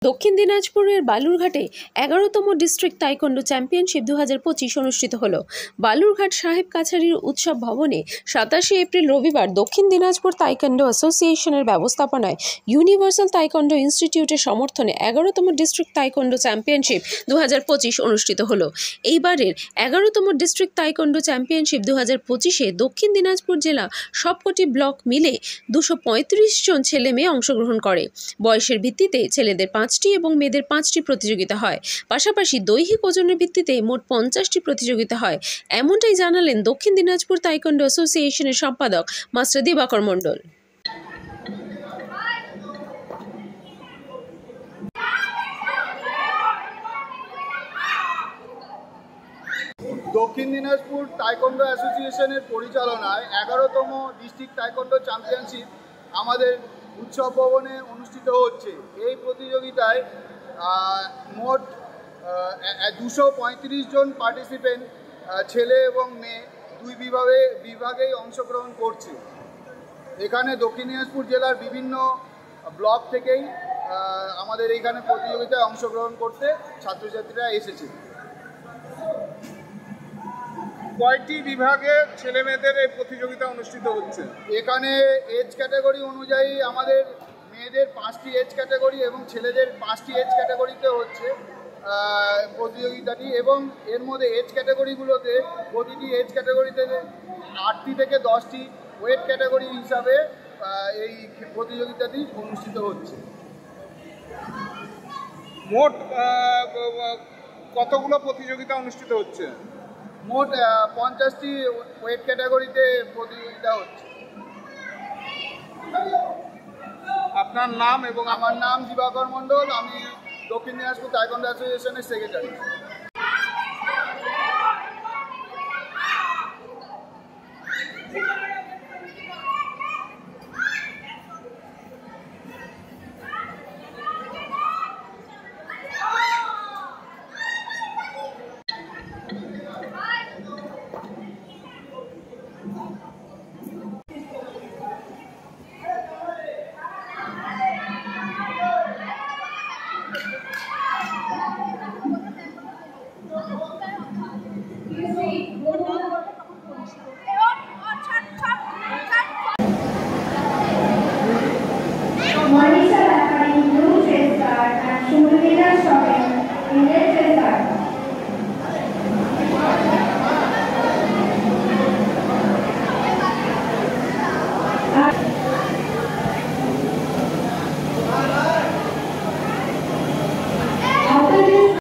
দক্ষিণ দিনাজপুরের বালুরঘাটে ১১তম district taekwondo championship ২০২৫ অনুষ্ঠিত হল। বালুরঘাট সাহেব কাছারির উৎসব ভবনে ২৭ এপ্রিল রবিবার দক্ষিণ দিনাজপুর তাইকোন্ডো অ্যাসোসিয়েশনের ব্যবস্থাপনায় ইউনিভার্সাল তাইকোন্ডো ইনস্টিটিউটের সমর্থনে ১১তম ডিস্ট্রিক্ট তাইকোন্ডো চ্যাম্পিয়নশিপ ২০২৫ অনুষ্ঠিত হল। এইবারের ১১তম ডিস্ট্রিক্ট তাইকোন্ডো চ্যাম্পিয়নশিপ ২০২৫-এ দক্ষিণ দিনাজপুর জেলা সবকটি ব্লক মিলে ২৩৫ জন ছেলে মেয়ে অংশগ্রহণ করে। বয়সের ভিত্তিতে ছেলেদের ৫টি এবং মেয়েদের 5টি প্রতিযোগিতা হয়। পাশাপাশি দৈহিক ওজনের ভিত্তিতে মোট 50টি প্রতিযোগিতা হয়। এমনটাই জানালেন দক্ষিণ দিনাজপুর তাইকোন্ডো অ্যাসোসিয়েশনের সম্পাদক মাস্টার দিবাকর মণ্ডল। দক্ষিণ দিনাজপুর তাইকোন্ডো অ্যাসোসিয়েশনের পরিচালনায় ১১তম ডিস্ট্রিক্ট তাইকোন্ডো চ্যাম্পিয়নশিপ আমাদের উৎসব ভবনে অনুষ্ঠিত হচ্ছে। এই প্রতিযোগিতায় মোট ২৩৫ জন পার্টিসিপেন্ট ছেলে এবং মেয়ে দুই বিভাগেই অংশগ্রহণ করছে। এখানে দক্ষিণ দিনাজপুর জেলার বিভিন্ন ব্লক থেকেই আমাদের এইখানে প্রতিযোগিতায় অংশগ্রহণ করতে ছাত্রছাত্রীরা এসেছে। কয়টি বিভাগে ছেলে মেয়েদের এই প্রতিযোগিতা অনুষ্ঠিত হচ্ছে? এখানে এজ ক্যাটাগরি অনুযায়ী আমাদের মেয়েদের 5টি এজ ক্যাটাগরি এবং ছেলেদের 5টি এজ ক্যাটাগরিতে হচ্ছে প্রতিযোগিতাটি, এবং এর মধ্যে এজ ক্যাটাগরিগুলোতে প্রতিটি এজ ক্যাটাগরিতে 8টি থেকে 10টি ওয়েট ক্যাটাগরি হিসাবে এই প্রতিযোগিতাটি অনুষ্ঠিত হচ্ছে। মোট কতগুলো প্রতিযোগিতা অনুষ্ঠিত হচ্ছে? মোট 50টি ওয়েট ক্যাটাগরিতে প্রতিযোগিতা হচ্ছে। আপনার নাম? এবং আমার নাম দিবাকর মণ্ডল, আমি দক্ষিণ দিনাজপুর তাইকোন্ডো অ্যাসোসিয়েশনের সেক্রেটারি।